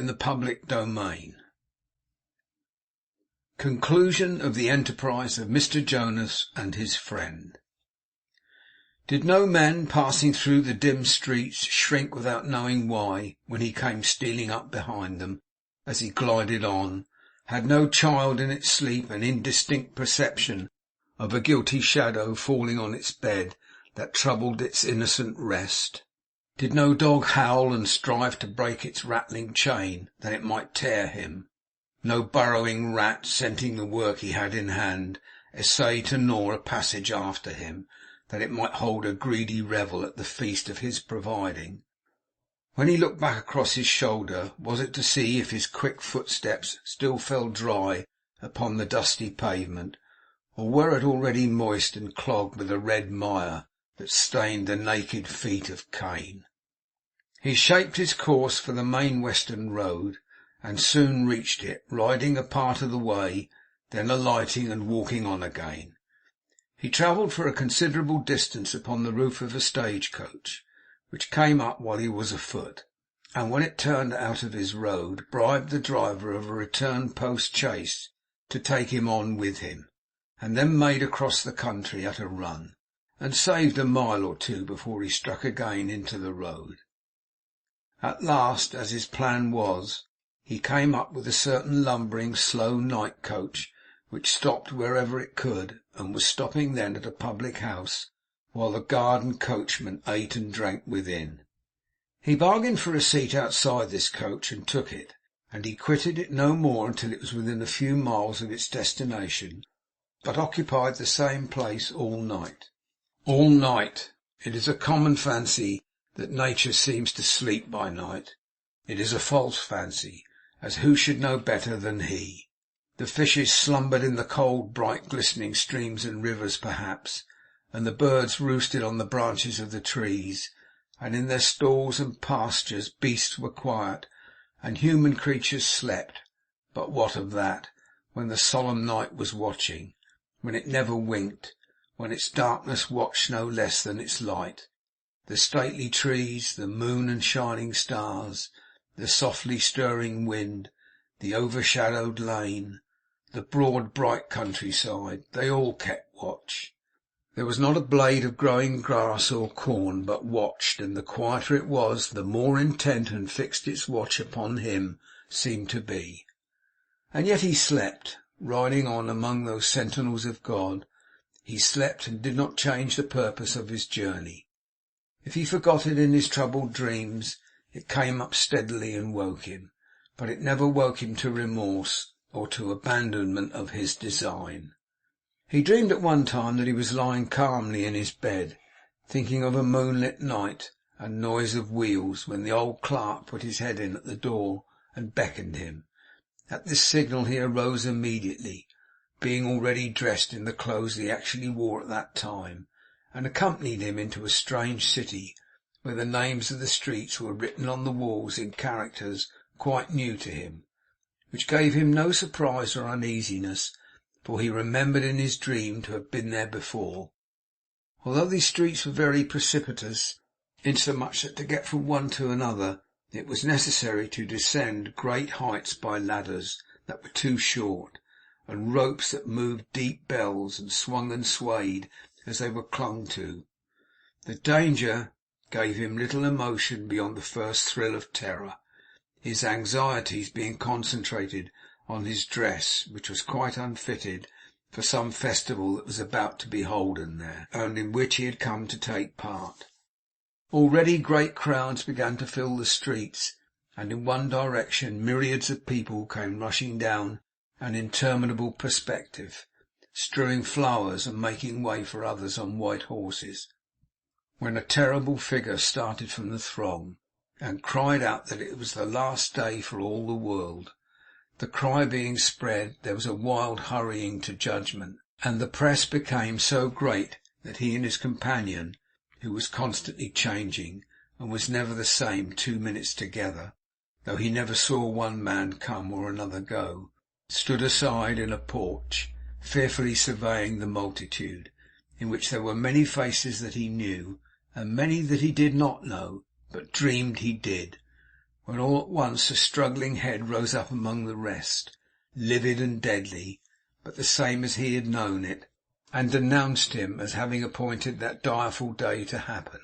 in the public domain. Conclusion of the enterprise of Mr. Jonas and his friend. Did no men passing through the dim streets shrink without knowing why, when he came stealing up behind them, as he glided on? Had no child in its sleep an indistinct perception of a guilty shadow falling on its bed that troubled its innocent rest? Did no dog howl and strive to break its rattling chain, that it might tear him? No burrowing rat, scenting the work he had in hand, essay to gnaw a passage after him, that it might hold a greedy revel at the feast of his providing? When he looked back across his shoulder, was it to see if his quick footsteps still fell dry upon the dusty pavement, or were it already moist and clogged with the red mire that stained the naked feet of Cain? He shaped his course for the main western road, and soon reached it, riding a part of the way, then alighting and walking on again. He travelled for a considerable distance upon the roof of a stage-coach, which came up while he was afoot, and when it turned out of his road, bribed the driver of a return post-chaise to take him on with him, and then made across the country at a run, and saved a mile or two before he struck again into the road. At last, as his plan was, he came up with a certain lumbering, slow night coach, which stopped wherever it could, and was stopping then at a public house, while the guard and coachman ate and drank within. He bargained for a seat outside this coach, and took it, and he quitted it no more until it was within a few miles of its destination, but occupied the same place all night. All night! It is a common fancy that nature seems to sleep by night. It is a false fancy, as who should know better than he? The fishes slumbered in the cold, bright, glistening streams and rivers perhaps, and the birds roosted on the branches of the trees, and in their stalls and pastures beasts were quiet, and human creatures slept. But what of that, when the solemn night was watching, when it never winked, when its darkness watched no less than its light? The stately trees, the moon and shining stars, the softly stirring wind, the overshadowed lane, the broad bright countryside, they all kept watch. There was not a blade of growing grass or corn but watched, and the quieter it was, the more intent and fixed its watch upon him seemed to be. And yet he slept, riding on among those sentinels of God. He slept, and did not change the purpose of his journey. If he forgot it in his troubled dreams, it came up steadily and woke him, but it never woke him to remorse or to abandonment of his design. He dreamed at one time that he was lying calmly in his bed, thinking of a moonlit night and noise of wheels, when the old clerk put his head in at the door and beckoned him. At this signal he arose immediately, being already dressed in the clothes he actually wore at that time, and accompanied him into a strange city, where the names of the streets were written on the walls in characters quite new to him, which gave him no surprise or uneasiness, for he remembered in his dream to have been there before. Although these streets were very precipitous, insomuch that to get from one to another it was necessary to descend great heights by ladders that were too short, and ropes that moved deep bells, and swung and swayed as they were clung to. The danger gave him little emotion beyond the first thrill of terror, his anxieties being concentrated on his dress, which was quite unfitted for some festival that was about to be holden there, and in which he had come to take part. Already great crowds began to fill the streets, and in one direction myriads of people came rushing down an interminable perspective, strewing flowers and making way for others on white horses, when a terrible figure started from the throng, and cried out that it was the last day for all the world. The cry being spread, there was a wild hurrying to judgment, and the press became so great that he and his companion, who was constantly changing, and was never the same 2 minutes together, though he never saw one man come or another go, stood aside in a porch, fearfully surveying the multitude, in which there were many faces that he knew, and many that he did not know, but dreamed he did, when all at once a struggling head rose up among the rest, livid and deadly, but the same as he had known it, and denounced him as having appointed that direful day to happen.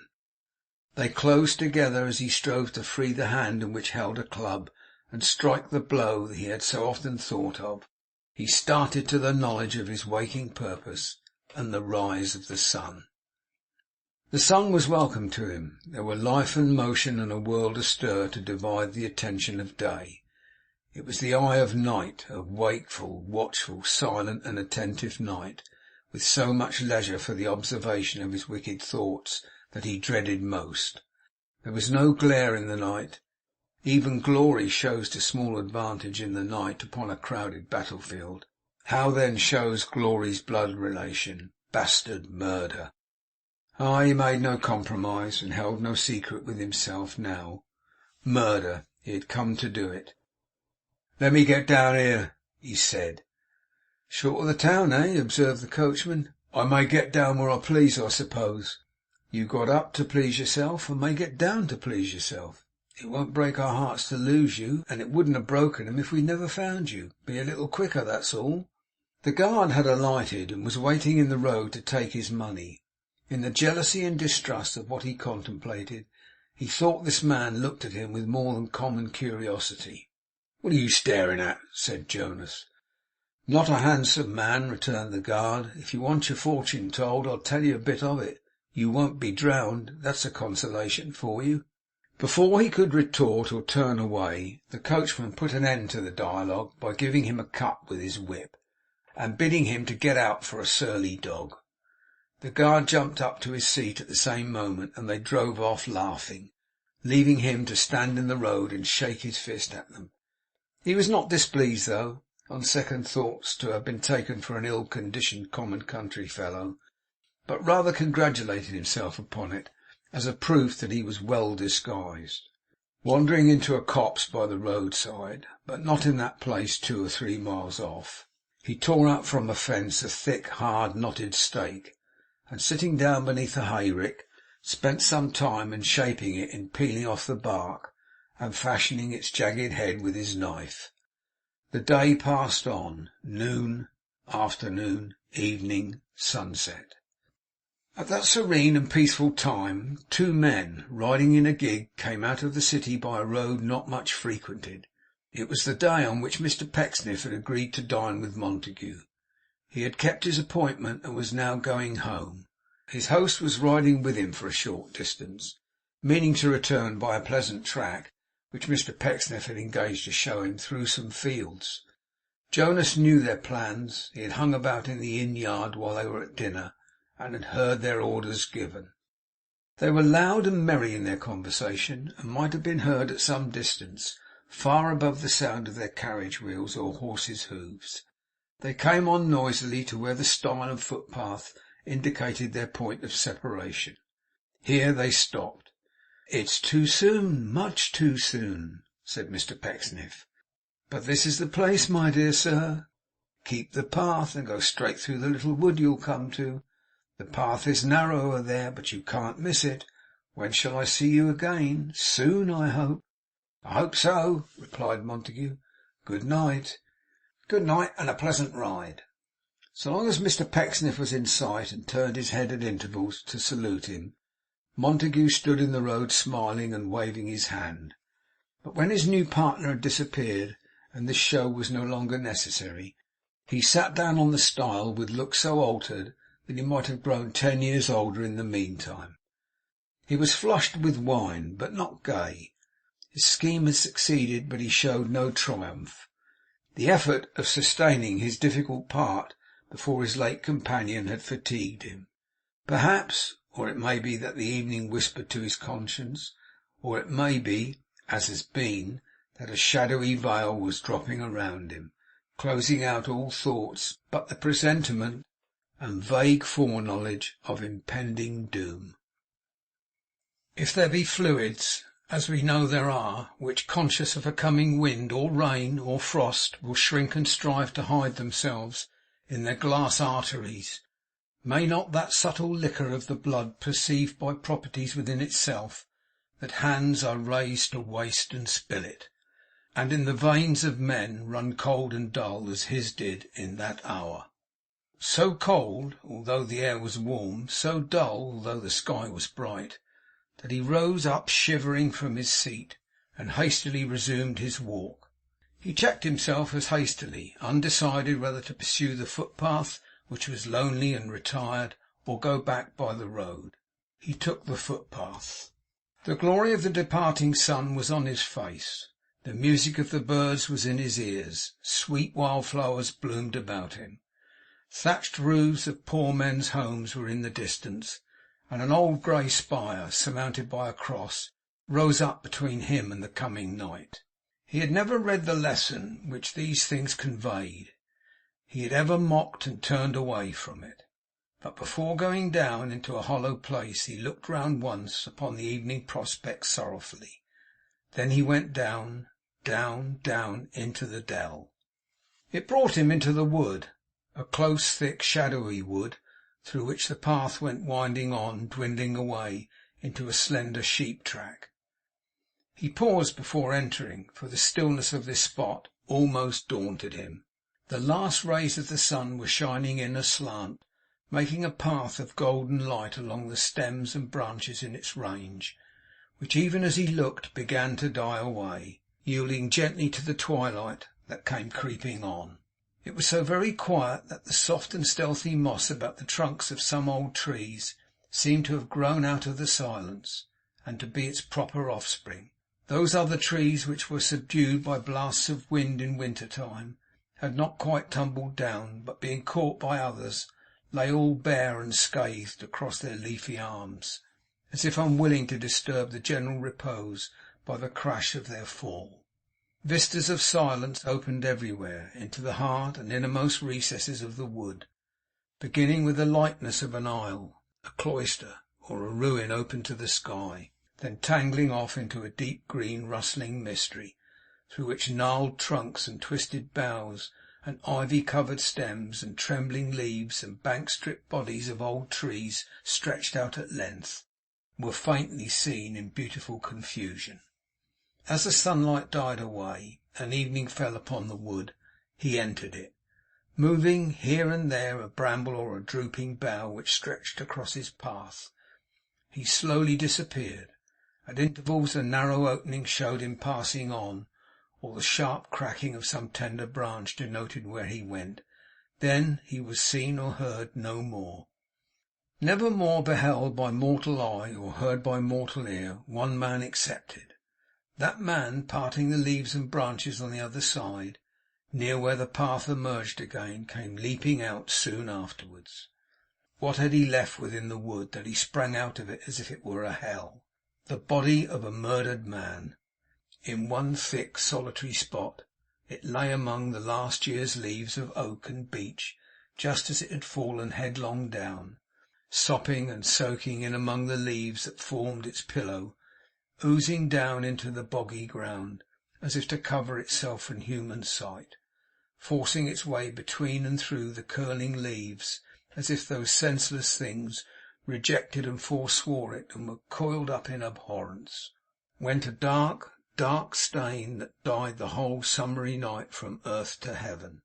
They closed together as he strove to free the hand in which held a club, and strike the blow that he had so often thought of. He started to the knowledge of his waking purpose and the rise of the sun. The sun was welcome to him. There were life and motion and a world astir to divide the attention of day. It was the eye of night, of wakeful, watchful, silent and attentive night, with so much leisure for the observation of his wicked thoughts that he dreaded most. There was no glare in the night. Even glory shows to small advantage in the night upon a crowded battlefield. How then shows glory's blood relation, bastard murder? He made no compromise, and held no secret with himself now. Murder, he had come to do it. "Let me get down here," he said. "Short of the town, eh?" observed the coachman. "I may get down where I please, I suppose." "You got up to please yourself, and may get down to please yourself. It won't break our hearts to lose you, and it wouldn't have broken them if we'd never found you. Be a little quicker, that's all." The guard had alighted, and was waiting in the road to take his money. In the jealousy and distrust of what he contemplated, he thought this man looked at him with more than common curiosity. "What are you staring at?" said Jonas. "Not a handsome man," returned the guard. "If you want your fortune told, I'll tell you a bit of it. You won't be drowned. That's a consolation for you." Before he could retort or turn away, the coachman put an end to the dialogue by giving him a cut with his whip, and bidding him to get out for a surly dog. The guard jumped up to his seat at the same moment, and they drove off laughing, leaving him to stand in the road and shake his fist at them. He was not displeased, though, on second thoughts, to have been taken for an ill-conditioned common country fellow, but rather congratulated himself upon it, as a proof that he was well disguised. Wandering into a copse by the roadside, but not in that place 2 or 3 miles off, he tore out from a fence a thick, hard, knotted stake, and sitting down beneath a hayrick, spent some time in shaping it, in peeling off the bark, and fashioning its jagged head with his knife. The day passed on. Noon, afternoon, evening, sunset. At that serene and peaceful time, 2 men, riding in a gig, came out of the city by a road not much frequented. It was the day on which Mr Pecksniff had agreed to dine with Montague. He had kept his appointment, and was now going home. His host was riding with him for a short distance, meaning to return by a pleasant track which Mr Pecksniff had engaged to show him through some fields. Jonas knew their plans. He had hung about in the inn yard while they were at dinner, and had heard their orders given. They were loud and merry in their conversation, and might have been heard at some distance, far above the sound of their carriage wheels or horses' hoofs. They came on noisily to where the stile and footpath indicated their point of separation. Here they stopped. "It's too soon, much too soon," said Mr Pecksniff. "But this is the place, my dear sir. Keep the path, and go straight through the little wood you'll come to. The path is narrower there, but you can't miss it. When shall I see you again? Soon, I hope." "I hope so," replied Montague. "Good night." "Good night, and a pleasant ride." So long as Mr Pecksniff was in sight, and turned his head at intervals to salute him, Montague stood in the road smiling and waving his hand. But when his new partner had disappeared, and this show was no longer necessary, he sat down on the stile with looks so altered that he might have grown 10 years older in the meantime. He was flushed with wine, but not gay. His scheme had succeeded, but he showed no triumph. The effort of sustaining his difficult part before his late companion had fatigued him. Perhaps, or it may be that the evening whispered to his conscience, or it may be, as has been, that a shadowy veil was dropping around him, closing out all thoughts but the presentiment and vague foreknowledge of impending doom. If there be fluids, as we know there are, which, conscious of a coming wind or rain or frost, will shrink and strive to hide themselves in their glass arteries, may not that subtle liquor of the blood, perceived by properties within itself, that hands are raised to waste and spill it, and in the veins of men run cold and dull as his did in that hour. So cold, although the air was warm, so dull, although the sky was bright, that he rose up shivering from his seat, and hastily resumed his walk. He checked himself as hastily, undecided whether to pursue the footpath, which was lonely and retired, or go back by the road. He took the footpath. The glory of the departing sun was on his face. The music of the birds was in his ears. Sweet wild flowers bloomed about him. Thatched roofs of poor men's homes were in the distance, and an old grey spire, surmounted by a cross, rose up between him and the coming night. He had never read the lesson which these things conveyed. He had ever mocked and turned away from it. But before going down into a hollow place, he looked round once upon the evening prospect sorrowfully. Then he went down, down, down into the dell. It brought him into the wood, a close, thick, shadowy wood, through which the path went winding on, dwindling away into a slender sheep track. He paused before entering, for the stillness of this spot almost daunted him. The last rays of the sun were shining in aslant, making a path of golden light along the stems and branches in its range, which even as he looked began to die away, yielding gently to the twilight that came creeping on. It was so very quiet that the soft and stealthy moss about the trunks of some old trees seemed to have grown out of the silence, and to be its proper offspring. Those other trees which were subdued by blasts of wind in winter time had not quite tumbled down, but being caught by others, lay all bare and scathed across their leafy arms, as if unwilling to disturb the general repose by the crash of their fall. Vistas of silence opened everywhere into the heart and innermost recesses of the wood, beginning with the lightness of an aisle, a cloister, or a ruin open to the sky, then tangling off into a deep green rustling mystery, through which gnarled trunks and twisted boughs and ivy-covered stems and trembling leaves and bank-stripped bodies of old trees stretched out at length, were faintly seen in beautiful confusion. As the sunlight died away, and evening fell upon the wood, he entered it, moving here and there a bramble or a drooping bough which stretched across his path. He slowly disappeared. At intervals a narrow opening showed him passing on, or the sharp cracking of some tender branch denoted where he went. Then he was seen or heard no more. Never more beheld by mortal eye, or heard by mortal ear, one man excepted. That man, parting the leaves and branches on the other side, near where the path emerged again, came leaping out soon afterwards. What had he left within the wood, that he sprang out of it as if it were a hell? The body of a murdered man. In one thick solitary spot it lay among the last year's leaves of oak and beech, just as it had fallen headlong down, sopping and soaking in among the leaves that formed its pillow, oozing down into the boggy ground, as if to cover itself from human sight, forcing its way between and through the curling leaves, as if those senseless things rejected and forswore it, and were coiled up in abhorrence. Went a dark, dark stain that dyed the whole summery night from earth to heaven.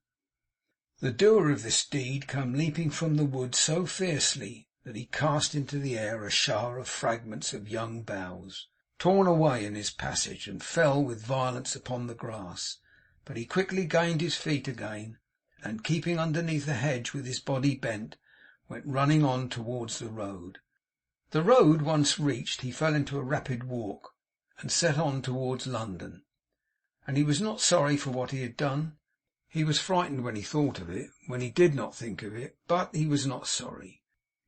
The doer of this deed came leaping from the wood so fiercely that he cast into the air a shower of fragments of young boughs, torn away in his passage, and fell with violence upon the grass. But he quickly gained his feet again, and keeping underneath a hedge with his body bent, went running on towards the road. The road once reached, he fell into a rapid walk, and set on towards London. And he was not sorry for what he had done. He was frightened when he thought of it, when he did not think of it, but he was not sorry.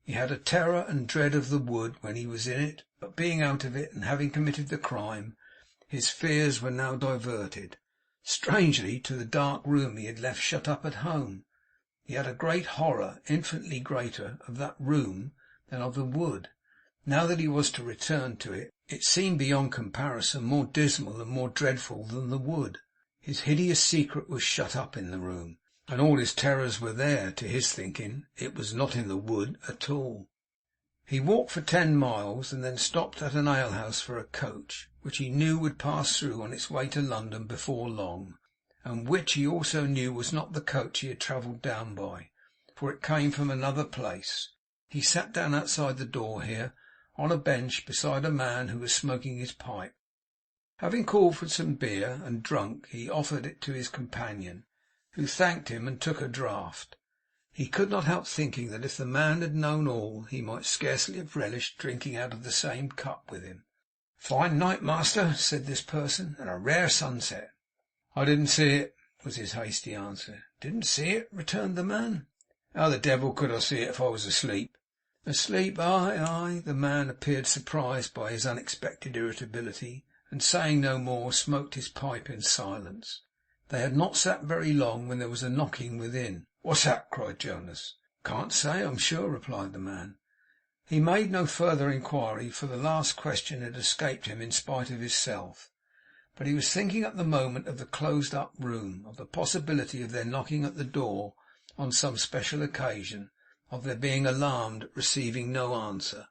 He had a terror and dread of the wood when he was in it, but being out of it, and having committed the crime, his fears were now diverted, strangely, to the dark room he had left shut up at home. He had a great horror, infinitely greater, of that room than of the wood. Now that he was to return to it, it seemed beyond comparison more dismal and more dreadful than the wood. His hideous secret was shut up in the room, and all his terrors were there. To his thinking, it was not in the wood at all. He walked for 10 miles, and then stopped at an alehouse for a coach, which he knew would pass through on its way to London before long, and which he also knew was not the coach he had travelled down by, for it came from another place. He sat down outside the door here, on a bench beside a man who was smoking his pipe. Having called for some beer and drunk, he offered it to his companion, who thanked him and took a draught. He could not help thinking that if the man had known all, he might scarcely have relished drinking out of the same cup with him. "Fine night, master," said this person, "and a rare sunset." "I didn't see it," was his hasty answer. "Didn't see it?" returned the man. "How the devil could I see it if I was asleep?" "Asleep? Aye, aye." The man appeared surprised by his unexpected irritability, and saying no more, smoked his pipe in silence. They had not sat very long when there was a knocking within. "What's that?" cried Jonas. "Can't say, I'm sure," replied the man. He made no further inquiry, for the last question had escaped him in spite of himself. But he was thinking at the moment of the closed-up room, of the possibility of their knocking at the door on some special occasion, of their being alarmed at receiving no answer,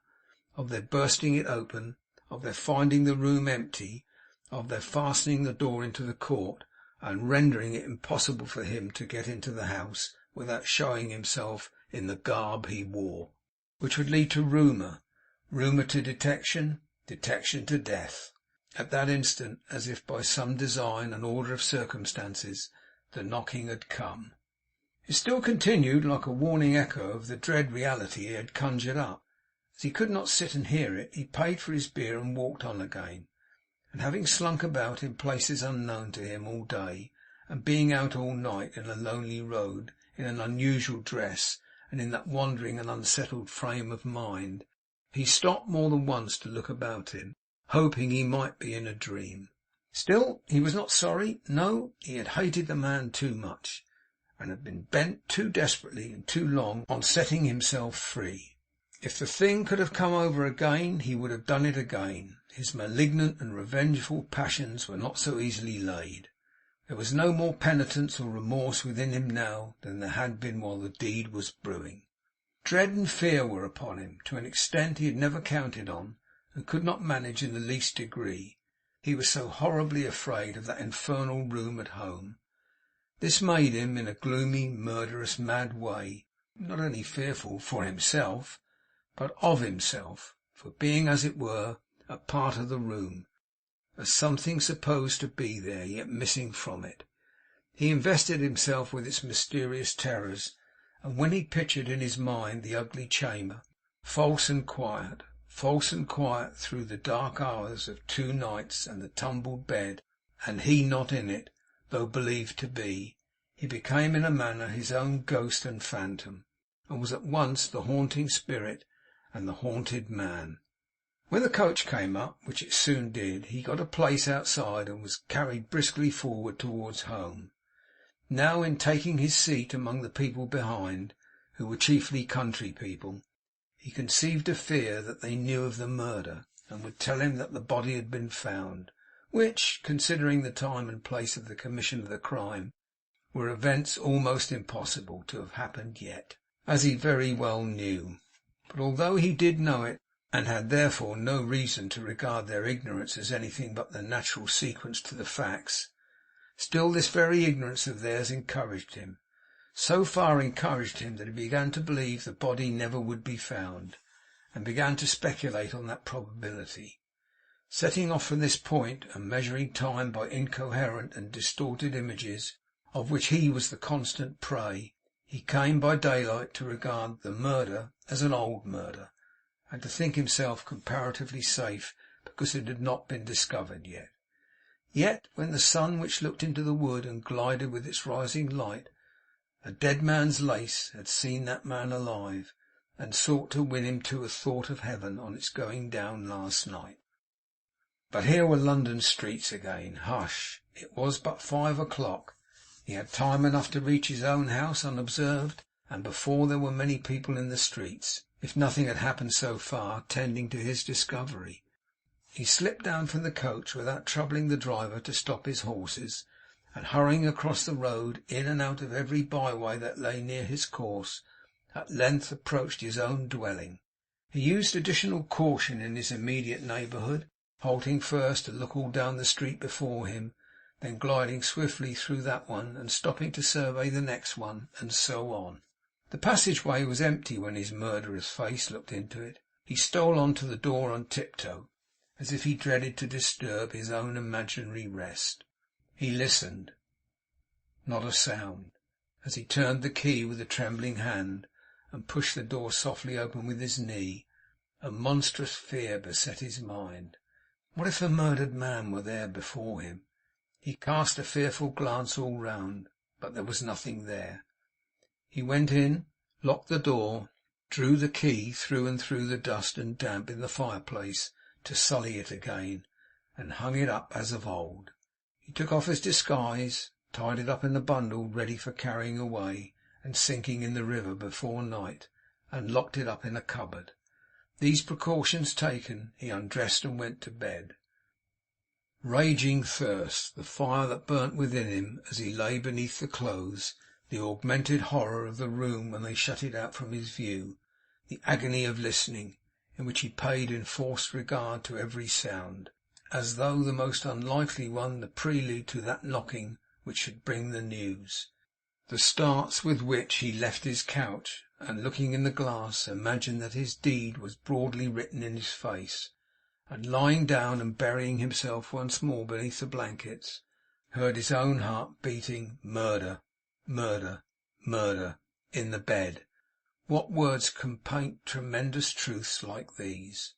of their bursting it open, of their finding the room empty, of their fastening the door into the court, and rendering it impossible for him to get into the house without showing himself in the garb he wore, which would lead to rumour, rumour to detection, detection to death. At that instant, as if by some design and order of circumstances, the knocking had come. It still continued, like a warning echo of the dread reality he had conjured up. As he could not sit and hear it, he paid for his beer and walked on again. And having slunk about in places unknown to him all day, and being out all night in a lonely road, in an unusual dress, and in that wandering and unsettled frame of mind, he stopped more than once to look about him, hoping he might be in a dream. Still, he was not sorry. No, he had hated the man too much, and had been bent too desperately and too long on setting himself free. If the thing could have come over again, he would have done it again. His malignant and revengeful passions were not so easily laid. There was no more penitence or remorse within him now than there had been while the deed was brewing. Dread and fear were upon him, to an extent he had never counted on, and could not manage in the least degree. He was so horribly afraid of that infernal room at home. This made him, in a gloomy, murderous, mad way, not only fearful for himself, but of himself, for being, as it were, a part of the room, as something supposed to be there, yet missing from it. He invested himself with its mysterious terrors, and when he pictured in his mind the ugly chamber, false and quiet through the dark hours of 2 nights, and the tumbled bed, and he not in it, though believed to be, he became in a manner his own ghost and phantom, and was at once the haunting spirit and the haunted man. When the coach came up, which it soon did, he got a place outside and was carried briskly forward towards home. Now, in taking his seat among the people behind, who were chiefly country people, he conceived a fear that they knew of the murder, and would tell him that the body had been found, which, considering the time and place of the commission of the crime, were events almost impossible to have happened yet, as he very well knew. But although he did know it, and had therefore no reason to regard their ignorance as anything but the natural sequence to the facts, still this very ignorance of theirs encouraged him. So far encouraged him that he began to believe the body never would be found, and began to speculate on that probability. Setting off from this point, and measuring time by incoherent and distorted images, of which he was the constant prey, he came by daylight to regard the murder as an old murder, and to think himself comparatively safe because it had not been discovered yet. Yet, when the sun, which looked into the wood and glided with its rising light, a dead man's lace, had seen that man alive, and sought to win him to a thought of heaven on its going down last night. But here were London streets again. Hush! It was but 5 o'clock. He had time enough to reach his own house unobserved, and before there were many people in the streets, if nothing had happened so far tending to his discovery. He slipped down from the coach without troubling the driver to stop his horses, and hurrying across the road, in and out of every byway that lay near his course, at length approached his own dwelling. He used additional caution in his immediate neighbourhood, halting first to look all down the street before him, then gliding swiftly through that one, and stopping to survey the next one, and so on. The passage-way was empty when his murderer's face looked into it. He stole on to the door on tiptoe, as if he dreaded to disturb his own imaginary rest. He listened. Not a sound. As he turned the key with a trembling hand, and pushed the door softly open with his knee, a monstrous fear beset his mind. What if the murdered man were there before him? He cast a fearful glance all round, but there was nothing there. He went in, locked the door, drew the key through and through the dust and damp in the fireplace to sully it again, and hung it up as of old. He took off his disguise, tied it up in the bundle ready for carrying away and sinking in the river before night, and locked it up in a cupboard. These precautions taken, he undressed and went to bed. Raging thirst, the fire that burnt within him as he lay beneath the clothes, the augmented horror of the room when they shut it out from his view, the agony of listening, in which he paid enforced regard to every sound, as though the most unlikely one the prelude to that knocking which should bring the news, the starts with which he left his couch, and looking in the glass, imagined that his deed was broadly written in his face, and lying down and burying himself once more beneath the blankets, heard his own heart beating murder, murder, murder, in the bed. What words can paint tremendous truths like these?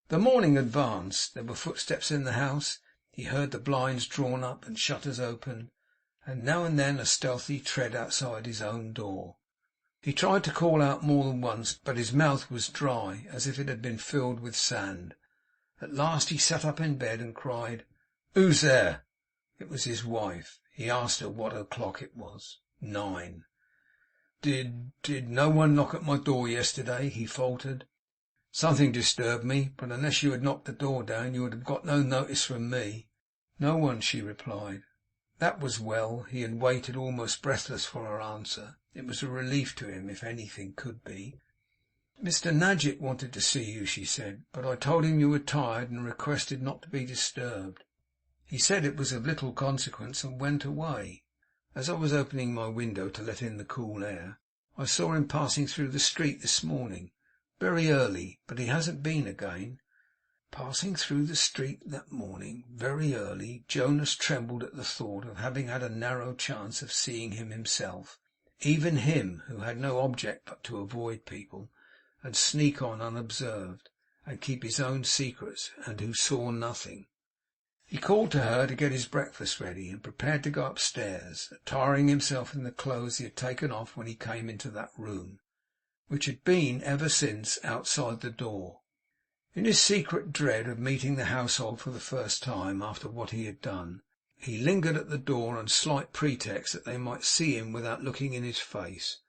The morning advanced. There were footsteps in the house. He heard the blinds drawn up and shutters open, and now and then a stealthy tread outside his own door. He tried to call out more than once, but his mouth was dry, as if it had been filled with sand. At last he sat up in bed and cried, "Who's there?" It was his wife. He asked her what o'clock it was. 9. Did no one knock at my door yesterday?" he faltered. "Something disturbed me, but unless you had knocked the door down, you would have got no notice from me." "No one," she replied. That was well. He had waited almost breathless for her answer. It was a relief to him, if anything could be. "Mr. Nadgett wanted to see you," she said, "but I told him you were tired, and requested not to be disturbed. He said it was of little consequence, and went away. As I was opening my window to let in the cool air, I saw him passing through the street this morning, very early, but he hasn't been again." Passing through the street that morning, very early. Jonas trembled at the thought of having had a narrow chance of seeing him himself, even him who had no object but to avoid people, and sneak on unobserved, and keep his own secrets, and who saw nothing. He called to her to get his breakfast ready, and prepared to go upstairs, attiring himself in the clothes he had taken off when he came into that room, which had been ever since outside the door. In his secret dread of meeting the household for the first time after what he had done, he lingered at the door on slight pretext that they might see him without looking in his face,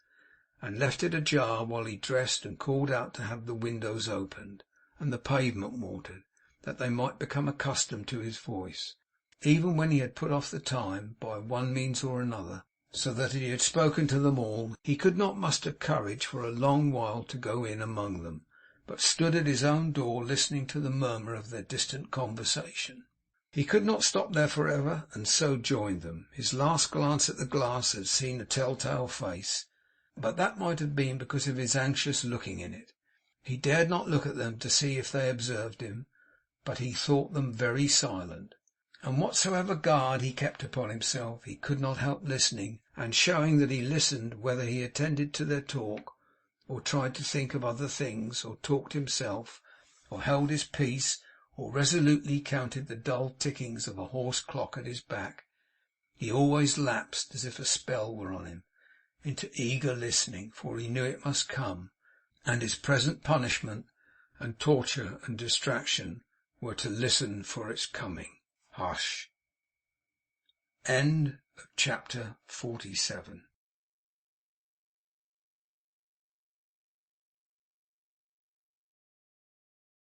and left it ajar while he dressed and called out to have the windows opened and the pavement watered, that they might become accustomed to his voice, even when he had put off the time by one means or another, so that he had spoken to them all. He could not muster courage for a long while to go in among them, but stood at his own door listening to the murmur of their distant conversation. He could not stop there for ever, and so joined them. His last glance at the glass had seen a telltale face, but that might have been because of his anxious looking in it. He dared not look at them to see if they observed him, but he thought them very silent, and whatsoever guard he kept upon himself, he could not help listening, and showing that he listened, whether he attended to their talk, or tried to think of other things, or talked himself, or held his peace, or resolutely counted the dull tickings of a horse clock at his back. He always lapsed, as if a spell were on him, into eager listening, for he knew it must come, and his present punishment and torture and distraction were to listen for its coming. Hush. End of chapter 47.